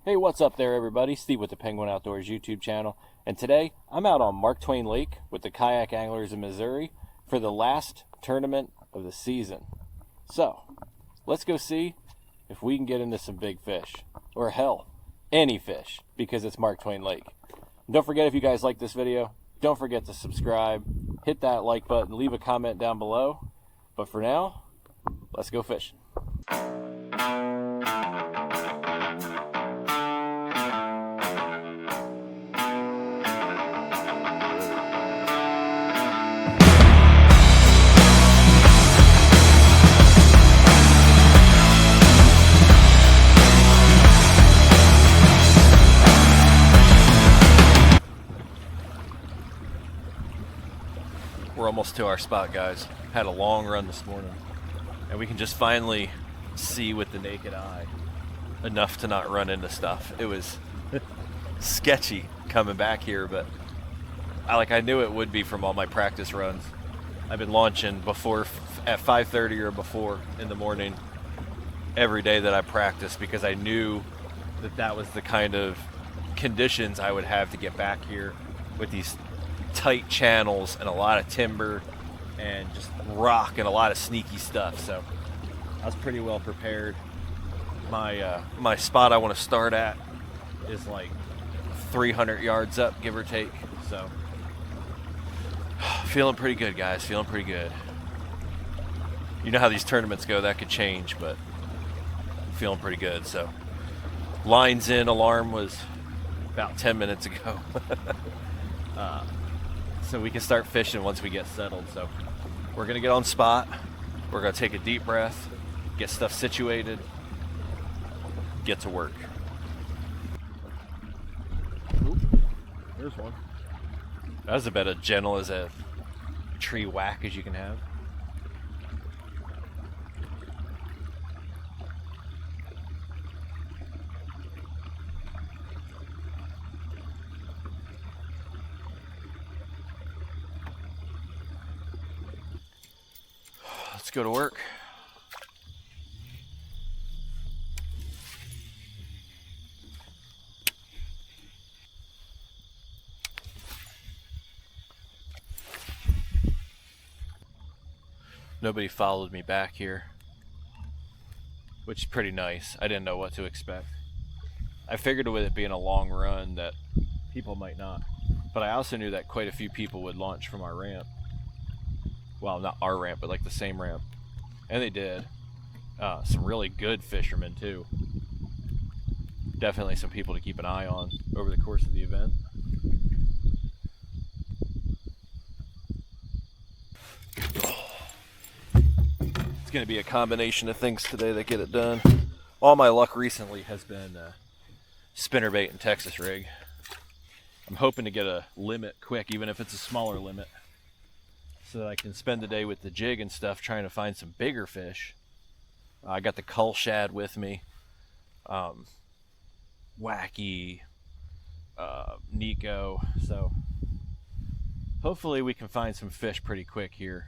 Hey, what's up there, everybody? Steve with the Penguin Outdoors YouTube channel. And today, I'm out on Mark Twain Lake with the kayak anglers in Missouri for the last tournament of the season. So, let's go see if we can get into some big fish. Or hell, any fish, because it's Mark Twain Lake. And don't forget, if you guys like this video, don't forget to subscribe, hit that like button, leave a comment down below. But for now, let's go fishing. We're almost to our spot, guys. Had a long run this morning, and we can just finally see with the naked eye enough to not run into stuff. It was sketchy coming back here, but I knew it would be from all my practice runs. I've been launching before at 5:30 or before in the morning every day that I practice, because I knew that that was the kind of conditions I would have to get back here with these tight channels and a lot of timber and just rock and a lot of sneaky stuff. So I was pretty well prepared. My spot I want to start at is like 300 yards up, give or take. So feeling pretty good, guys. Feeling pretty good. You know how these tournaments go, that could change, but feeling pretty good. So lines in, alarm was about 10 minutes ago. So we can start fishing once we get settled. So we're gonna get on spot, we're gonna take a deep breath, get stuff situated, get to work. Oop, there's one. That was about as gentle as a tree whack as you can have. Let's go to work. Nobody followed me back here, which is pretty nice. I didn't know what to expect. I figured with it being a long run that people might not, but I also knew that quite a few people would launch from our ramp. Well, not our ramp, but like the same ramp. And they did. Some really good fishermen too. Definitely some people to keep an eye on over the course of the event. It's going to be a combination of things today that get it done. All my luck recently has been spinnerbait and Texas rig. I'm hoping to get a limit quick, even if it's a smaller limit, so that I can spend the day with the jig and stuff trying to find some bigger fish. I got the cull shad with me, wacky, Nico, so hopefully we can find some fish pretty quick here,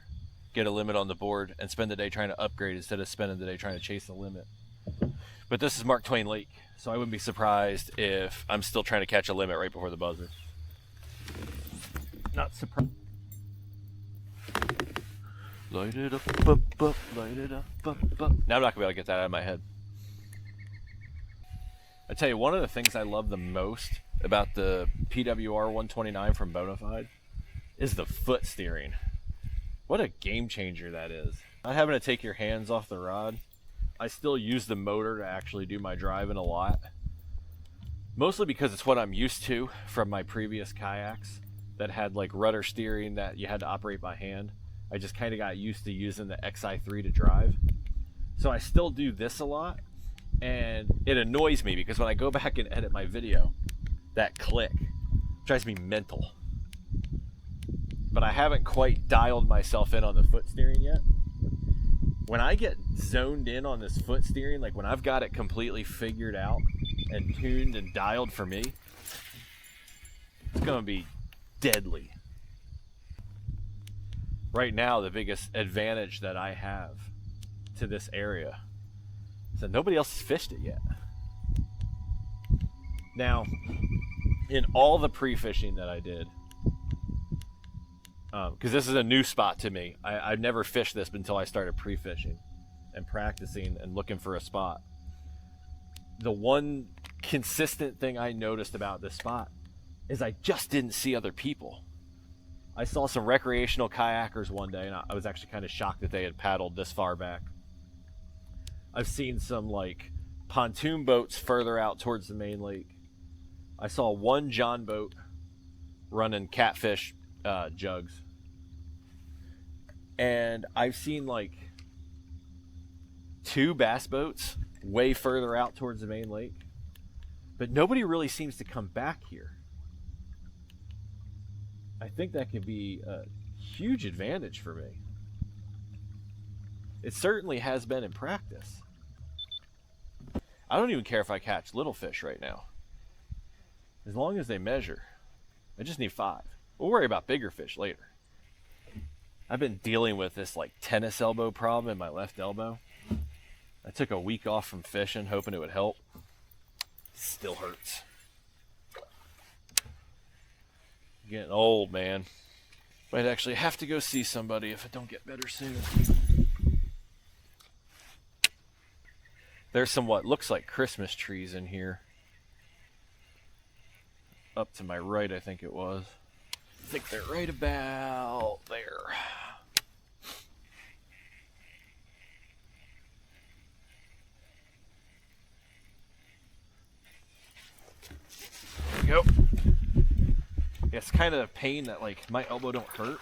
get a limit on the board, and spend the day trying to upgrade instead of spending the day trying to chase the limit. But this is Mark Twain Lake, so I wouldn't be surprised if I'm still trying to catch a limit right before the buzzer. Not surprised. Light it up, light it up, Now I'm not gonna be able to get that out of my head. I tell you, one of the things I love the most about the PWR 129 from Bonafide is the foot steering. What a game changer that is. Not having to take your hands off the rod. I still use the motor to actually do my driving a lot. Mostly because it's what I'm used to from my previous kayaks that had like rudder steering that you had to operate by hand. I just kind of got used to using the XI3 to drive. So I still do this a lot, and it annoys me because when I go back and edit my video, that click drives me mental. But I haven't quite dialed myself in on the foot steering yet. When I get zoned in on this foot steering, like when I've got it completely figured out and tuned and dialed for me, it's gonna be deadly. Right now, the biggest advantage that I have to this area is that nobody else has fished it yet. Now, in all the pre-fishing that I did, because this is a new spot to me, I've never fished this until I started pre-fishing and practicing and looking for a spot. The one consistent thing I noticed about this spot is I just didn't see other people. I saw some recreational kayakers one day, and I was actually kind of shocked that they had paddled this far back. I've seen some like pontoon boats further out towards the main lake. I saw one John boat running catfish jugs. And I've seen like 2 bass boats way further out towards the main lake. But nobody really seems to come back here. I think that could be a huge advantage for me. It certainly has been in practice. I don't even care if I catch little fish right now. As long as they measure. I just need 5. We'll worry about bigger fish later. I've been dealing with this like tennis elbow problem in my left elbow. I took a week off from fishing, hoping it would help. Still hurts. Getting old, man. Might actually have to go see somebody if I don't get better soon. There's some what looks like Christmas trees in here. Up to my right, I think it was. I think they're right about there. There we go. Yeah, it's kind of a pain that like my elbow don't hurt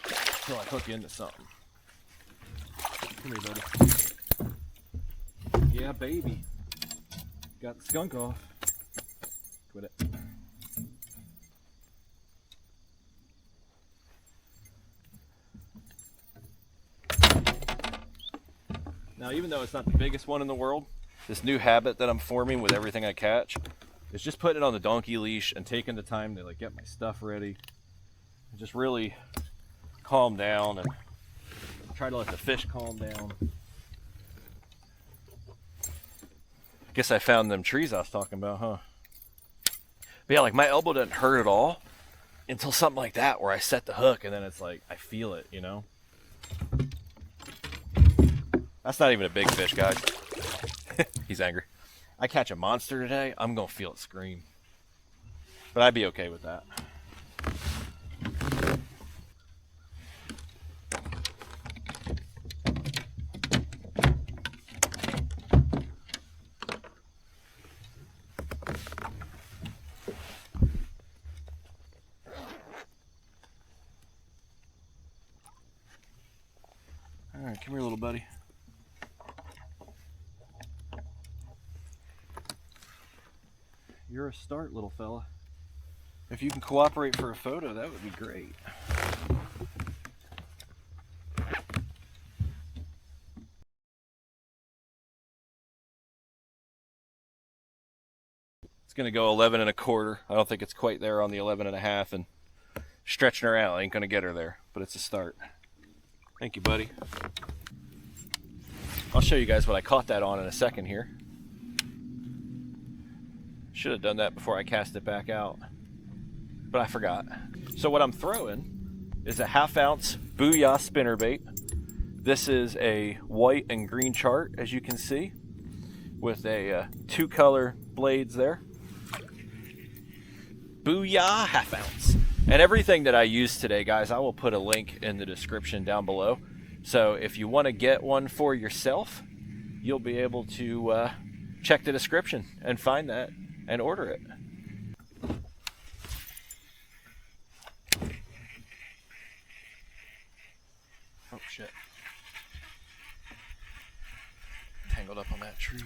until I hook into something. Come here, buddy. Yeah, baby. Got the skunk off. Quit it. Now, even though it's not the biggest one in the world, this new habit that I'm forming with everything I catch is just putting it on the donkey leash and taking the time to like get my stuff ready and just really calm down and try to let the fish calm down. Guess I found them trees I was talking about, huh? But yeah, like my elbow doesn't hurt at all until something like that where I set the hook and then it's like I feel it, you know? That's not even a big fish, guys. He's angry. I catch a monster today, I'm gonna feel it scream. But I'd be okay with that. All right, come here, little buddy. You're a start, little fella. If you can cooperate for a photo, that would be great. It's gonna go 11 1/4. I don't think it's quite there on the 11 1/2, and stretching her out ain't gonna get her there, but it's a start. Thank you, buddy. I'll show you guys what I caught that on in a second here. Should have done that before I cast it back out, but I forgot. So what I'm throwing is a 1/2 ounce Booyah spinnerbait. This is a white and green chart, as you can see, with a 2 color blades there. Booyah 1/2 ounce. And everything that I use today, guys, I will put a link in the description down below. So if you want to get one for yourself, you'll be able to check the description and find that and order it. Oh shit. Tangled up on that tree.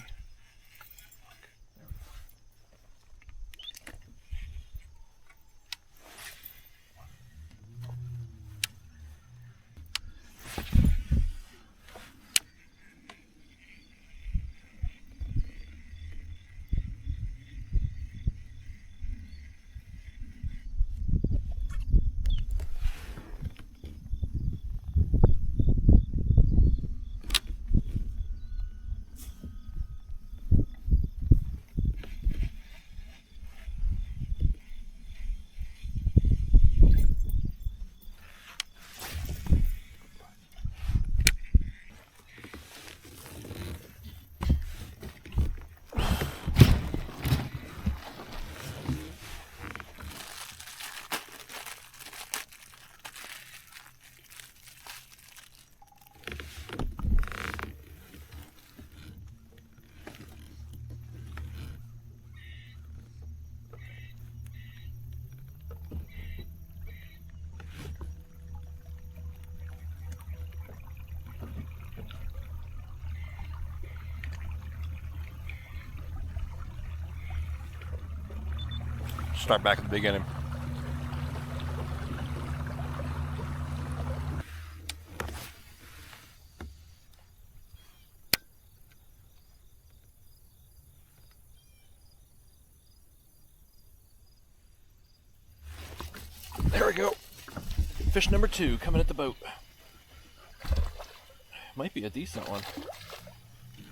Start back at the beginning. There we go. Fish number 2 coming at the boat. Might be a decent one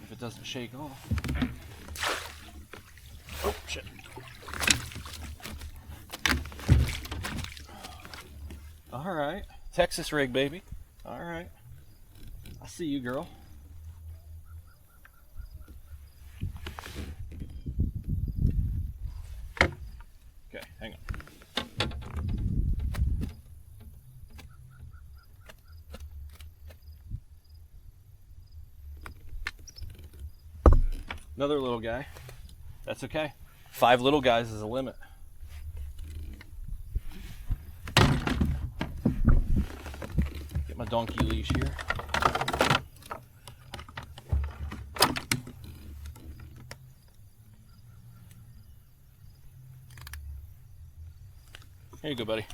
if it doesn't shake off. Oh shit. All right, Texas rig, baby. All right, I see you, girl. Okay, hang on. Another little guy. That's okay. 5 little guys is a limit. Get my donkey leash here. Here you go, buddy.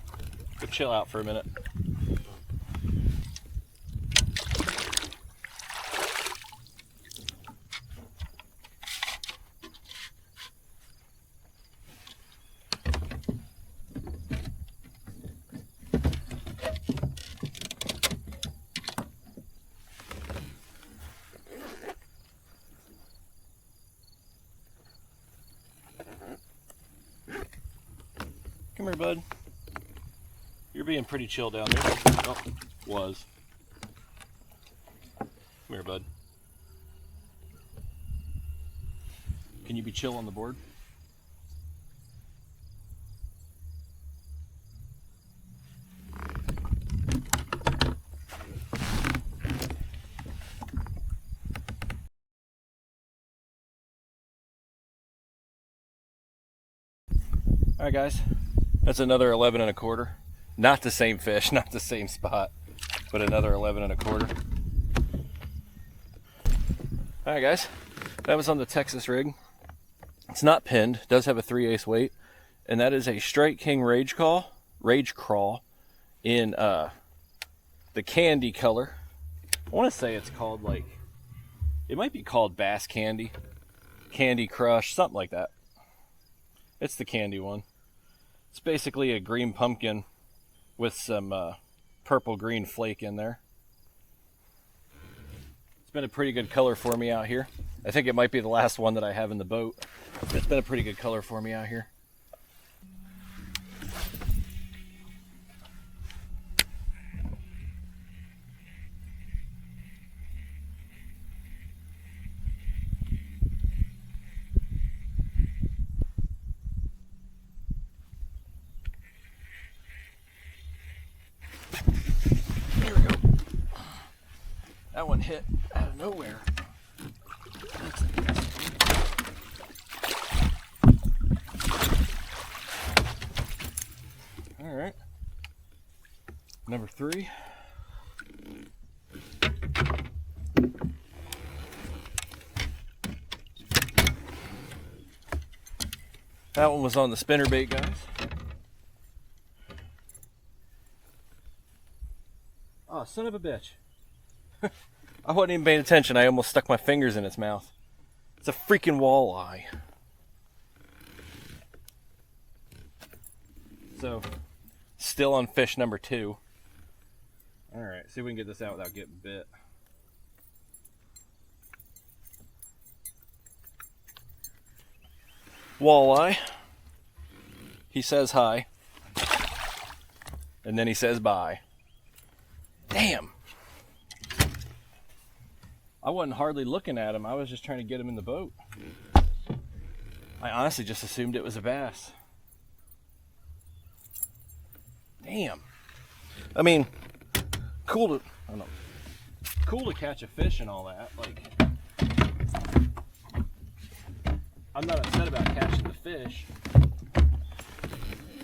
Go chill out for a minute. Come here, bud. You're being pretty chill down there. Oh, was. Come here, bud. Can you be chill on the board? All right, guys. That's another 11 1/4. Not the same fish, not the same spot, but another 11 1/4. All right, guys. That was on the Texas rig. It's not pinned. It does have a 3/8 weight, and that is a Strike King Rage Crawl in the candy color. I want to say it's called it might be called Bass Candy, Candy Crush, something like that. It's the candy one. It's basically a green pumpkin with some purple green flake in there. It's been a pretty good color for me out here. I think it might be the last one that I have in the boat. It's been a pretty good color for me out here. There we go. That one hit out of nowhere. All right. Number 3. That one was on the spinnerbait, guys. Oh, son of a bitch. I wasn't even paying attention. I almost stuck my fingers in its mouth. It's a freaking walleye. So, still on fish number 2. Alright, see if we can get this out without getting bit. Walleye. He says hi. And then he says bye. Damn. I wasn't hardly looking at him. I was just trying to get him in the boat. I honestly just assumed it was a bass. Damn. I mean, cool to catch a fish and all that. I'm not upset about catching the fish,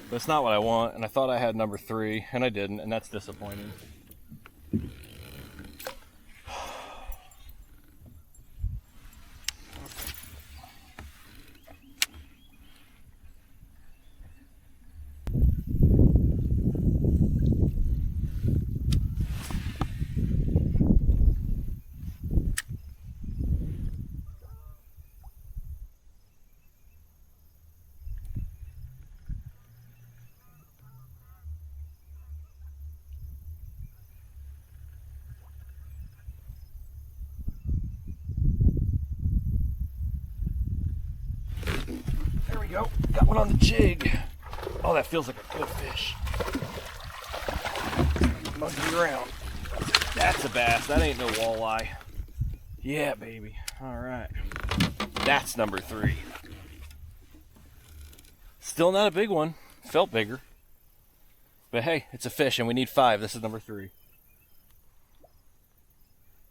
but it's not what I want. And I thought I had number 3, and I didn't, and that's disappointing. There we go. Got one on the jig. Oh, that feels like a good fish. Monkey around. That's a bass. That ain't no walleye. Yeah, baby. All right. That's number 3. Still not a big one. Felt bigger. But hey, it's a fish and we need 5. This is number 3.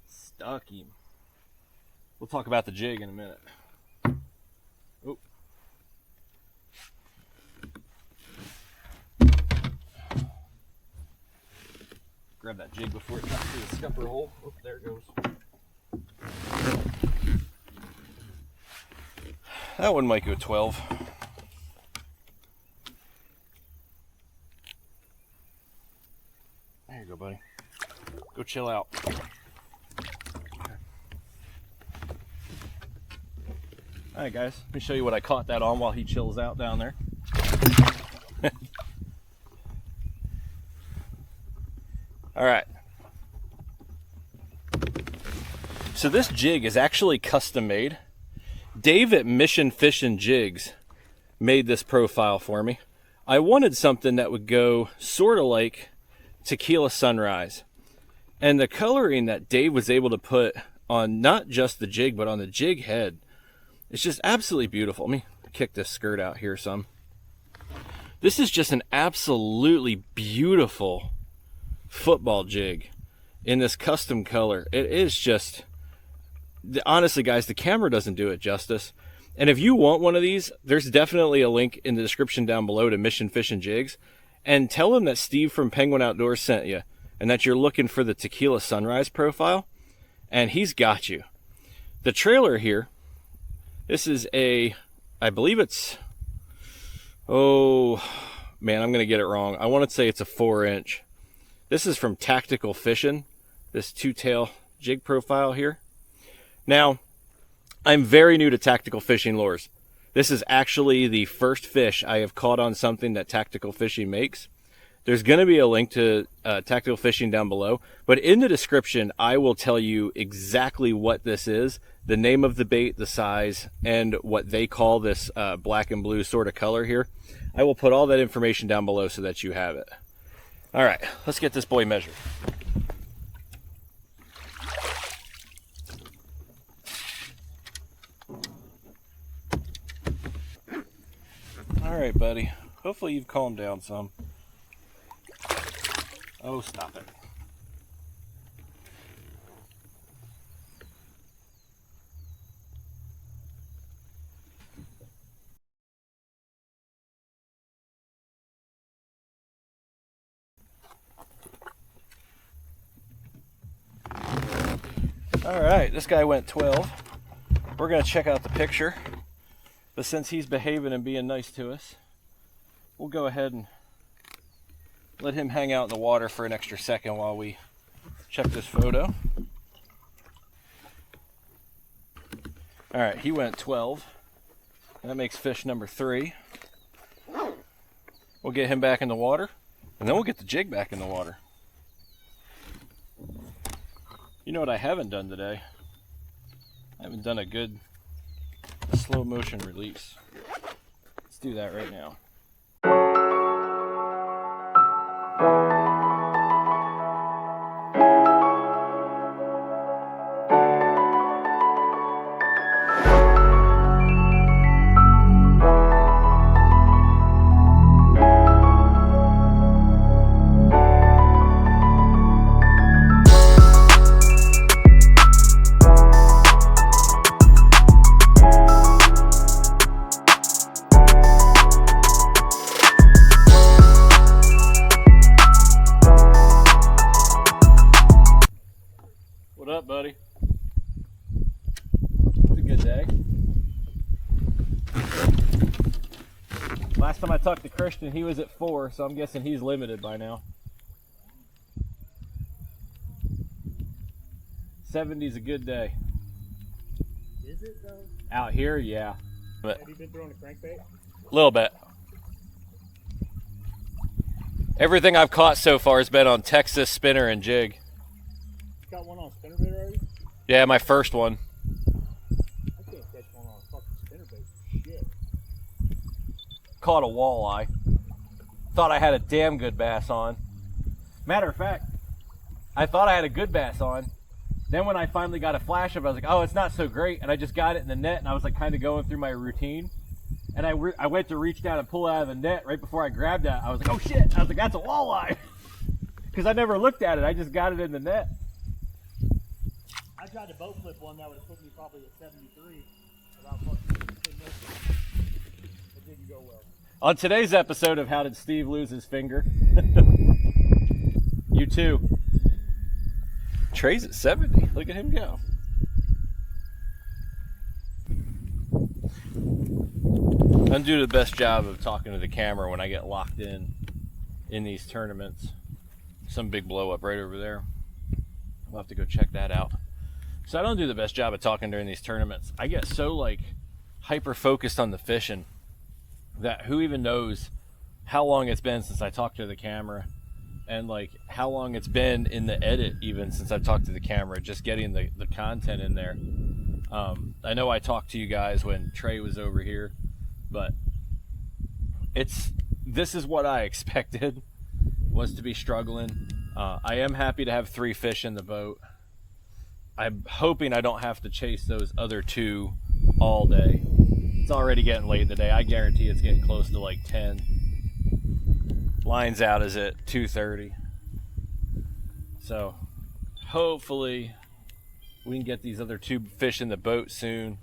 Stuck him. We'll talk about the jig in a minute. Oh. Grab that jig before it cuts through the scupper hole. Oh, there it goes. That one might go 12. There you go, buddy. Go chill out. Alright guys, let me show you what I caught that on while he chills out down there. Alright. So this jig is actually custom made. Dave at Mission Fishing Jigs made this profile for me. I wanted something that would go sort of like Tequila Sunrise. And the coloring that Dave was able to put on not just the jig, but on the jig head, it's just absolutely beautiful. Let me kick this skirt out here some. This is just an absolutely beautiful football jig in this custom color. It is just, honestly guys, the camera doesn't do it justice. And if you want one of these, there's definitely a link in the description down below to Mission Fishing Jigs. And tell them that Steve from Penguin Outdoors sent you and that you're looking for the Tequila Sunrise profile. And he's got you. The trailer here, this is a, I believe it's, oh man, I'm going to get it wrong. I want to say it's a 4-inch. This is from Tactical Fishing, this 2-tail jig profile here. Now, I'm very new to tactical fishing lures. This is actually the first fish I have caught on something that Tactical Fishing makes. There's going to be a link to Tactical Fishing down below, but in the description, I will tell you exactly what this is, the name of the bait, the size, and what they call this black and blue sort of color here. I will put all that information down below so that you have it. All right, let's get this boy measured. All right, buddy. Hopefully you've calmed down some. Oh, stop it. All right, this guy went 12. We're gonna check out the picture, but since he's behaving and being nice to us, we'll go ahead and let him hang out in the water for an extra second while we check this photo. All right, he went 12. That makes fish number 3. We'll get him back in the water, and then we'll get the jig back in the water. You know what I haven't done today? I haven't done a good slow motion release. Let's do that right now. What up, buddy? It's a good day. Last time I talked to Christian, he was at 4, so I'm guessing he's limited by now. 70's a good day. Is it though? Out here, yeah. But have you been throwing a crankbait? a little bit. Everything I've caught so far has been on Texas spinner and jig. Got one on spinnerbait already? Yeah, my first one. I can't catch one on fucking spinnerbait for shit. caught a walleye. Thought I had a damn good bass on. Matter of fact, I thought I had a good bass on. Then when I finally got a flash of it, I was like, oh, it's not so great. And I just got it in the net, and I was like kind of going through my routine. And I went to reach down and pull it out of the net. Right before I grabbed it, I was like, oh shit. I was like, that's a walleye. Because I never looked at it. I just got it in the net. I tried to boat flip one that would have put me probably at 73. About fucking 10 minutes. It didn't go well. On today's episode of How Did Steve Lose His Finger? You too. Trey's at 70. Look at him go. I do the best job of talking to the camera when I get locked in these tournaments. Some big blow up right over there. We'll have to go check that out. So I don't do the best job of talking during these tournaments. I get so like hyper focused on the fishing that who even knows how long it's been since I talked to the camera, and like how long it's been in the edit even since I've talked to the camera, just getting the content in there. I know I talked to you guys when Trey was over here, but this is what I expected, was to be struggling. I am happy to have 3 fish in the boat. I'm hoping I don't have to chase those other 2 all day. It's already getting late in the day. I guarantee it's getting close to like 10. Line's out is at 2:30. So hopefully we can get these other 2 fish in the boat soon,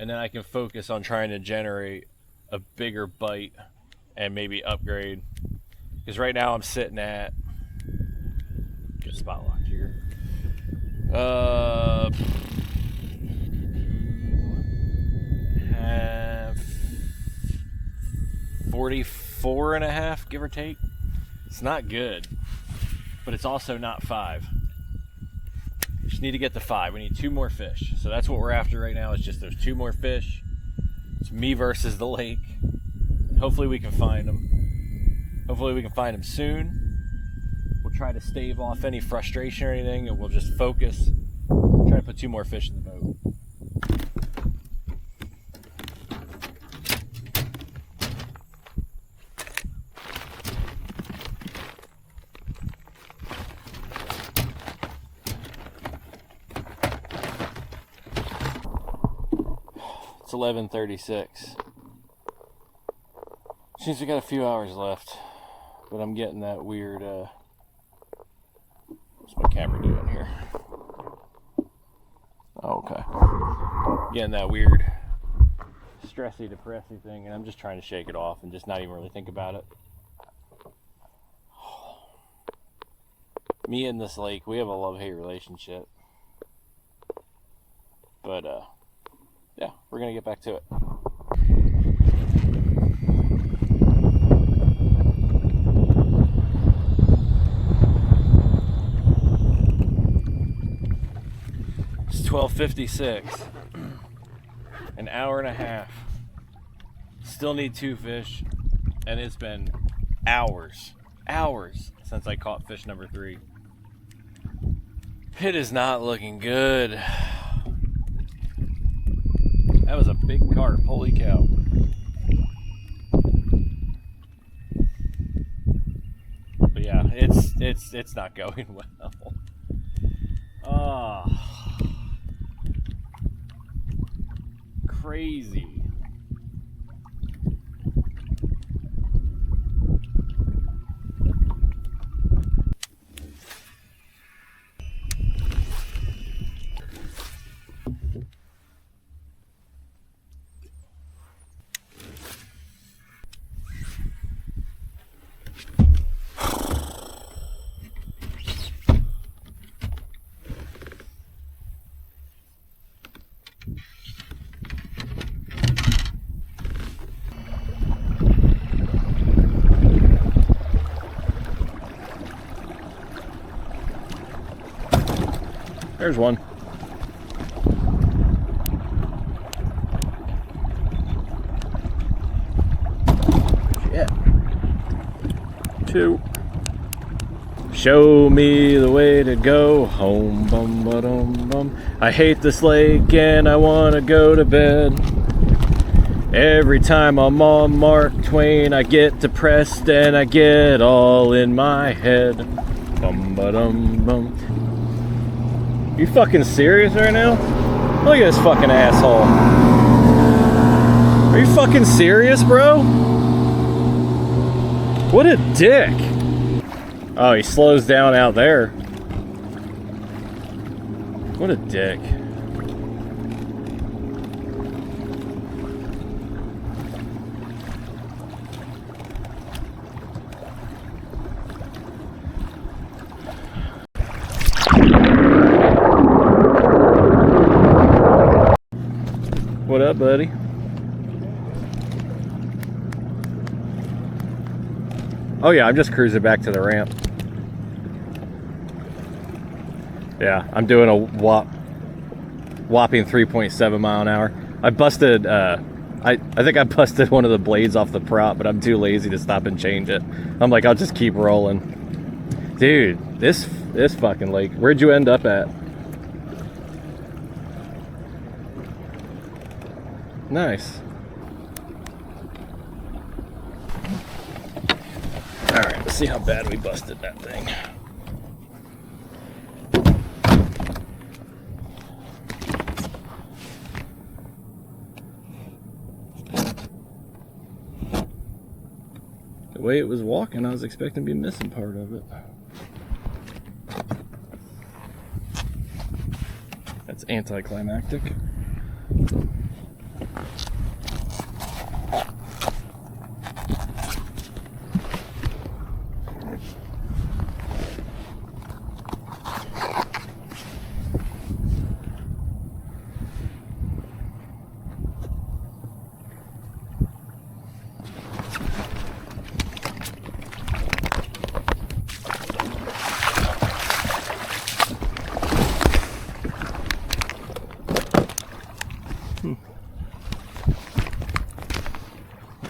and then I can focus on trying to generate a bigger bite and maybe upgrade. Because right now I'm sitting at, get spot locked here. 44 and a half, give or take. It's not good, but it's also not 5. We just need to get to 5. We need 2 more fish. So that's what we're after right now, is just those 2 more fish. It's me versus the lake. Hopefully we can find them. Hopefully we can find them soon. We'll try to stave off any frustration or anything, and we'll just focus. Try to put 2 more fish in the boat. It's 11:36. Seems we got a few hours left, but I'm getting that weird, what's my camera doing here? Oh, okay. Getting that weird stressy, depressy thing, and I'm just trying to shake it off and just not even really think about it. Me and this lake, we have a love-hate relationship. But, yeah, we're gonna get back to it. It's 12:56. An hour and a half. Still need 2 fish, and it's been hours since I caught fish number 3. It is not looking good. That was a big carp, holy cow. But yeah, it's not going well. Oh, crazy. There's one. Shit. 2. Show me the way to go home. Bum ba dum bum. I hate this lake and I wanna go to bed. Every time I'm on Mark Twain, I get depressed and I get all in my head. Bum ba dum bum. You fucking serious right now? Look at this fucking asshole. Are you fucking serious, bro? What a dick. Oh, he slows down out there. What a dick. What up, buddy? Oh yeah, I'm just cruising back to the ramp. Yeah, I'm doing a whopping 3.7 mile an hour. I busted, I think I busted one of the blades off the prop, but I'm too lazy to stop and change it. I'm like, I'll just keep rolling. Dude, this fucking lake, where'd you end up at? Nice. All right, let's see how bad we busted that thing. The way it was walking, I was expecting to be missing part of it. That's anticlimactic.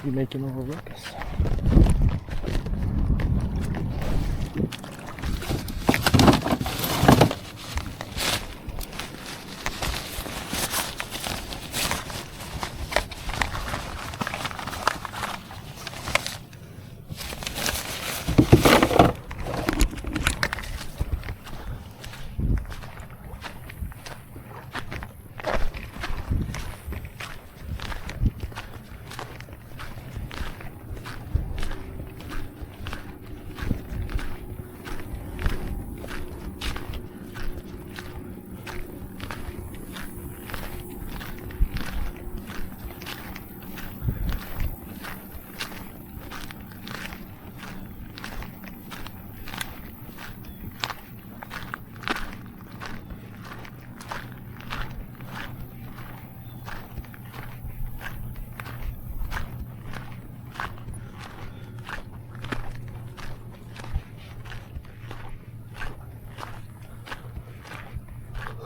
You making a little ruckus.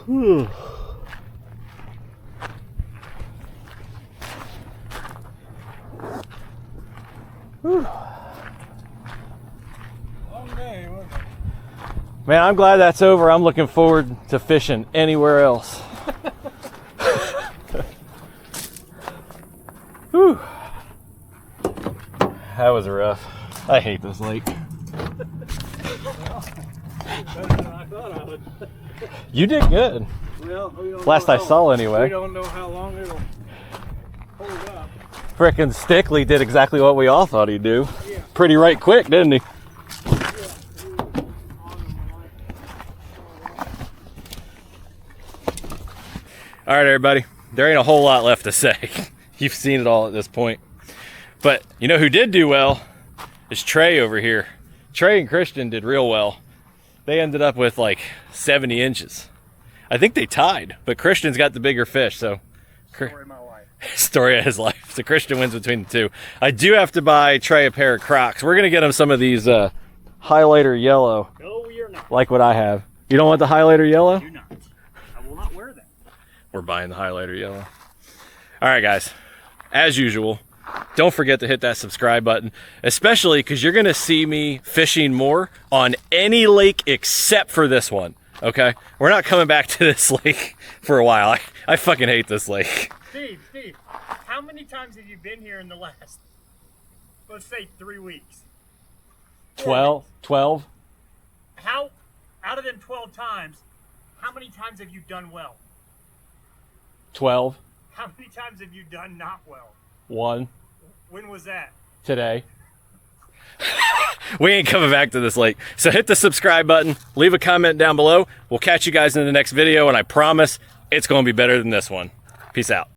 Whew. Whew. Long day, wasn't it? Man, I'm glad that's over. I'm looking forward to fishing anywhere else. Whew. That was rough. I hate this lake. Better than I thought I would. You did good. Well, we don't Last know I saw anyway. We don't know how long it'll hold up. Frickin' Stickley did exactly what we all thought he'd do. Yeah. Pretty right quick, didn't he? All right, everybody. There ain't a whole lot left to say. You've seen it all at this point. But you know who did do well is Trey over here. Trey and Christian did real well. They ended up with like 70 inches. I think they tied, but Christian's got the bigger fish, so Story of my life. story of his life. So Christian wins between the two. I do have to buy Trey a pair of Crocs. We're gonna get him some of these highlighter yellow, No, you're not. like what I have. You don't want the highlighter yellow? Do not. I will not wear that. We're buying the highlighter yellow. All right, guys. As usual, don't forget to hit that subscribe button, especially because you're gonna see me fishing more on any lake except for this one. Okay? We're not coming back to this lake for a while. I fucking hate this lake. Steve, how many times have you been here in the last, let's say, 3 weeks? 12? How, out of them 12 times, how many times have you done well? 12. How many times have you done not well? 1. When was that? Today. We ain't coming back to this lake. So hit the subscribe button, leave a comment down below. We'll catch you guys in the next video, and I promise it's going to be better than this one. Peace out.